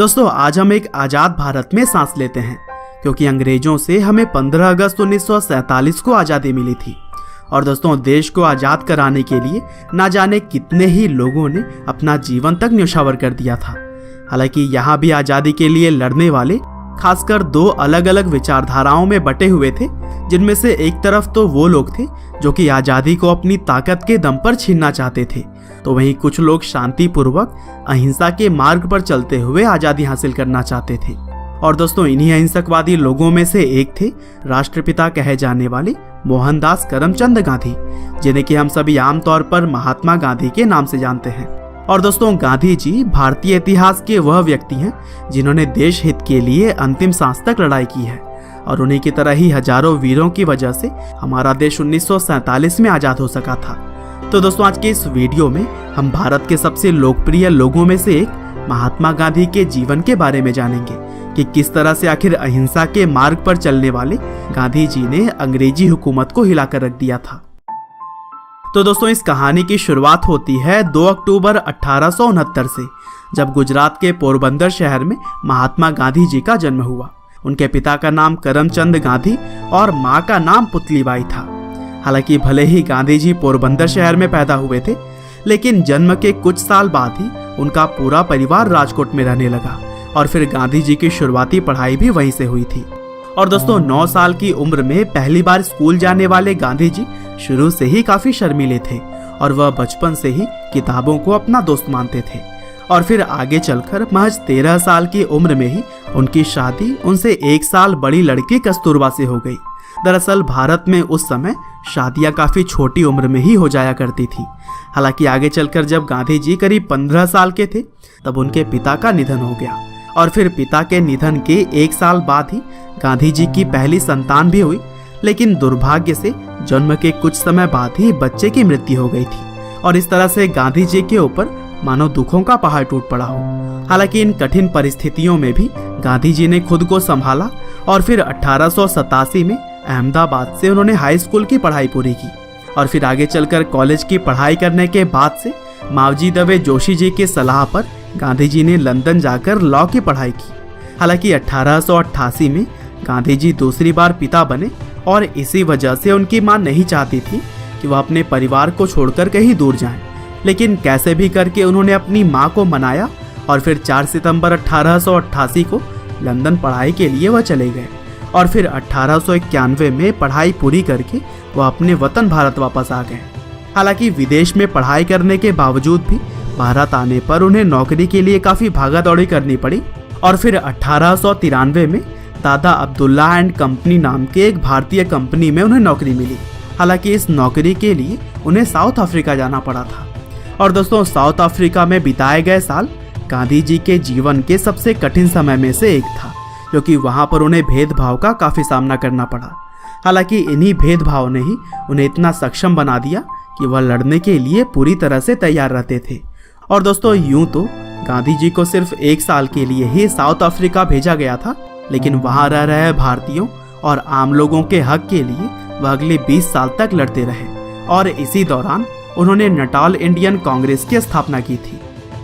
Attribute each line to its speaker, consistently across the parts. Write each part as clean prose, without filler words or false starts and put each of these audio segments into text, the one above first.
Speaker 1: दोस्तों आज हम एक आज़ाद भारत में सांस लेते हैं क्योंकि अंग्रेजों से हमें 15 अगस्त 1947 को आज़ादी मिली थी। और दोस्तों देश को आज़ाद कराने के लिए ना जाने कितने ही लोगों ने अपना जीवन तक न्यौछावर कर दिया था। हालांकि यहाँ भी आज़ादी के लिए लड़ने वाले खासकर दो अलग अलग विचारधाराओं में बटे हुए थे, जिनमें से एक तरफ तो वो लोग थे जो कि आज़ादी को अपनी ताकत के दम पर छीनना चाहते थे, तो वहीं कुछ लोग शांतिपूर्वक अहिंसा के मार्ग पर चलते हुए आज़ादी हासिल करना चाहते थे। और दोस्तों इन्हीं अहिंसकवादी लोगों में से एक थे राष्ट्रपिता कहे जाने वाले मोहनदास करमचंद गांधी, जिन्हें कि हम सभी आमतौर पर महात्मा गांधी के नाम से जानते हैं। और दोस्तों गांधी जी भारतीय इतिहास के वह व्यक्ति हैं जिन्होंने देश हित के लिए अंतिम सांस तक लड़ाई की है, और उन्हीं की तरह ही हजारों वीरों की वजह से हमारा देश 1947 में आज़ाद हो सका था। तो दोस्तों आज के इस वीडियो में हम भारत के सबसे लोकप्रिय लोगों में से एक महात्मा गांधी के जीवन के बारे में जानेंगे कि किस तरह से आखिर अहिंसा के मार्ग पर चलने वाले गांधी जी ने अंग्रेजी हुकूमत को हिलाकर रख दिया था। तो दोस्तों इस कहानी की शुरुआत होती है 2 अक्टूबर 1869 से, जब गुजरात के पोरबंदर शहर में महात्मा गांधी जी का जन्म हुआ। उनके पिता का नाम करमचंद गांधी और मां का नाम पुतलीबाई था। हालांकि भले ही गांधी जी पोरबंदर शहर में पैदा हुए थे, लेकिन जन्म के कुछ साल बाद ही उनका पूरा परिवार राजकोट में रहने लगा और फिर गांधी जी की शुरुआती पढ़ाई भी वहीं से हुई थी। और दोस्तों 9 साल की उम्र में पहली बार स्कूल जाने वाले गांधी जी शुरू से ही काफी शर्मीले थे और वह बचपन से ही किताबों को अपना दोस्त मानते थे। और फिर आगे चलकर महज 13 साल की उम्र में ही उनकी शादी उनसे 1 साल बड़ी लड़की कस्तूरबा से हो गई। दरअसल भारत में उस समय शादियां काफी छोटी उम्र में ही हो जाया करती थी। हालांकि आगे चलकर जब गांधी जी करीब 15 साल के थे तब उनके पिता का निधन हो गया, और फिर पिता के निधन के 1 साल बाद ही गांधी जी की पहली संतान भी हुई। लेकिन दुर्भाग्य से जन्म के कुछ समय बाद ही बच्चे की मृत्यु हो गई थी, और इस तरह से गांधी जी के ऊपर मानो दुखों का पहाड़ टूट पड़ा हो। हालांकि इन कठिन परिस्थितियों में भी गांधी जी ने खुद को संभाला और फिर 1887 में अहमदाबाद से उन्होंने हाई स्कूल की पढ़ाई पूरी की, और फिर आगे चलकर कॉलेज की पढ़ाई करने के बाद से मावजी दवे जोशी जी की सलाह पर गांधी जी ने लंदन जाकर लॉ की पढ़ाई की। हालांकि 1888 में गांधी जी दूसरी बार पिता बने, और इसी वजह से उनकी मां नहीं चाहती थी कि वह अपने परिवार को छोड़कर कहीं दूर जाएं। लेकिन कैसे भी करके उन्होंने अपनी मां को मनाया और फिर 4 सितंबर 1888 को लंदन पढ़ाई के लिए वह चले गए, और फिर 1891 में पढ़ाई पूरी करके वह अपने वतन भारत वापस आ गए। हालांकि विदेश में पढ़ाई करने के बावजूद भी भारत आने पर उन्हें नौकरी के लिए काफ़ी भागा दौड़ी करनी पड़ी, और फिर 1893 में दादा अब्दुल्ला एंड कंपनी नाम के एक भारतीय कंपनी में उन्हें नौकरी मिली। हालांकि इस नौकरी के लिए उन्हें साउथ अफ्रीका जाना पड़ा था। और दोस्तों साउथ अफ्रीका में बिताए गए साल गांधी जी के जीवन के सबसे कठिन समय में से एक था, क्योंकि वहाँ पर उन्हें भेदभाव का काफ़ी सामना करना पड़ा। हालांकि इन्हीं भेदभाव ने ही उन्हें इतना सक्षम बना दिया कि वह लड़ने के लिए पूरी तरह से तैयार रहते थे। और दोस्तों यूं तो गांधी जी को सिर्फ 1 साल के लिए ही साउथ अफ्रीका भेजा गया था, लेकिन वहाँ रह रहे भारतीयों और आम लोगों के हक के लिए वह अगले 20 साल तक लड़ते रहे, और इसी दौरान उन्होंने नटाल इंडियन कांग्रेस की स्थापना की थी।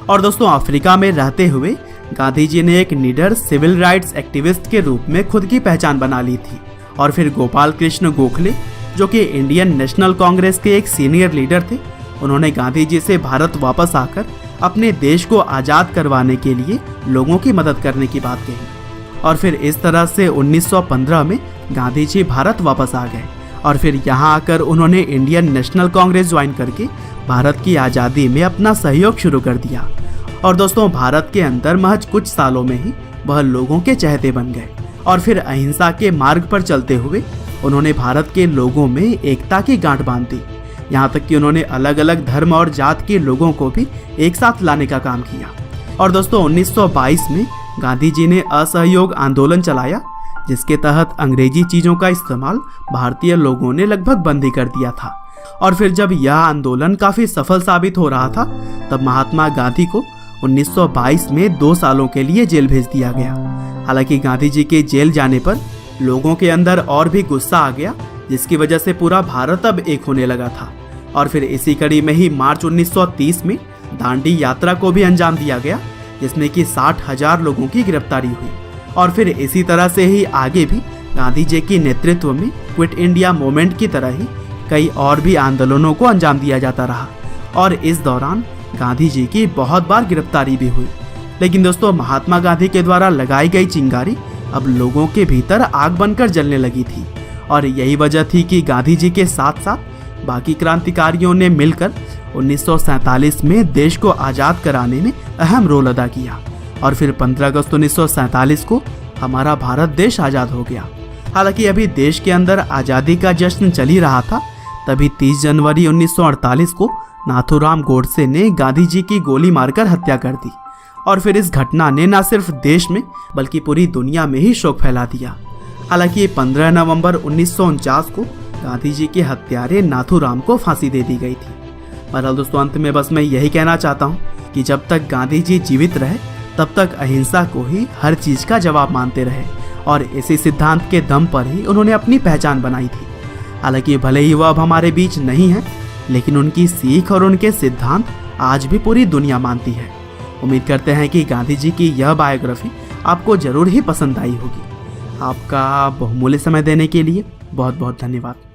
Speaker 1: और दोस्तों अफ्रीका में रहते हुए गांधी जी ने एक निडर सिविल राइट्स एक्टिविस्ट के रूप में खुद की पहचान बना ली थी। और फिर गोपाल कृष्ण गोखले, जो कि इंडियन नेशनल कांग्रेस के एक सीनियर लीडर थे, उन्होंने गांधी जी से भारत वापस आकर अपने देश को आज़ाद करवाने के लिए लोगों की मदद करने की बात कही। और फिर इस तरह से 1915 में गांधी जी भारत वापस आ गए, और फिर यहाँ आकर उन्होंने इंडियन नेशनल कांग्रेस ज्वाइन करके भारत की आज़ादी में अपना सहयोग शुरू कर दिया। और दोस्तों भारत के अंदर महज कुछ सालों में ही वह लोगों के चहेते बन गए, और फिर अहिंसा के मार्ग पर चलते हुए उन्होंने भारत के लोगों में एकता की गांठ बांध दी। यहाँ तक कि उन्होंने अलग अलग धर्म और जात के लोगों को भी एक साथ लाने का काम किया। और दोस्तों 1922 में गांधी जी ने असहयोग आंदोलन चलाया, जिसके तहत अंग्रेजी चीज़ों का इस्तेमाल भारतीय लोगों ने लगभग बंद ही कर दिया था। और फिर जब यह आंदोलन काफ़ी सफल साबित हो रहा था तब महात्मा गांधी को 1922 में 2 सालों के लिए जेल भेज दिया गया। हालांकि गांधी जी के जेल जाने पर लोगों के अंदर और भी गुस्सा आ गया, जिसकी वजह से पूरा भारत अब एक होने लगा था। और फिर इसी कड़ी में ही मार्च 1930 में दांडी यात्रा को भी अंजाम दिया गया, जिसमें कि 60,000 लोगों की गिरफ्तारी हुई। और फिर इसी तरह से ही आगे भी गांधी जी के नेतृत्व में क्विट इंडिया मूवमेंट की तरह ही कई और भी आंदोलनों को अंजाम दिया जाता रहा और इस दौरान गांधी जी की बहुत बार गिरफ्तारी भी हुई। लेकिन दोस्तों, महात्मा गांधी के द्वारा लगाई गई चिंगारी अब लोगों के भीतर आग बनकर जलने लगी थी और यही वजह थी कि गांधी जी के साथ साथ बाकी क्रांतिकारियों ने मिलकर 1947 में देश को आज़ाद कराने में अहम रोल अदा किया और फिर 15 अगस्त 1947 को हमारा भारत देश आज़ाद हो गया। हालांकि अभी देश के अंदर आज़ादी का जश्न चल ही रहा था, तभी 30 जनवरी 1948 को नाथूराम गोडसे ने गांधी जी की गोली मारकर हत्या कर दी और फिर इस घटना ने न सिर्फ देश में बल्कि पूरी दुनिया में ही शोक फैला दिया। हालांकि 15 नवंबर 1949 को गांधी जी के हत्यारे नाथूराम को फांसी दे दी गई थी। बहरहाल दोस्तों, अंत में बस मैं यही कहना चाहता हूँ कि जब तक गांधी जी जीवित रहे तब तक अहिंसा को ही हर चीज का जवाब मानते रहे और इसी सिद्धांत के दम पर ही उन्होंने अपनी पहचान बनाई थी। हालांकि भले ही वह अब हमारे बीच नहीं है, लेकिन उनकी सीख और उनके सिद्धांत आज भी पूरी दुनिया मानती है। उम्मीद करते हैं कि गांधी जी की यह बायोग्राफी आपको जरूर ही पसंद आई होगी। आपका बहुमूल्य समय देने के लिए बहुत बहुत धन्यवाद।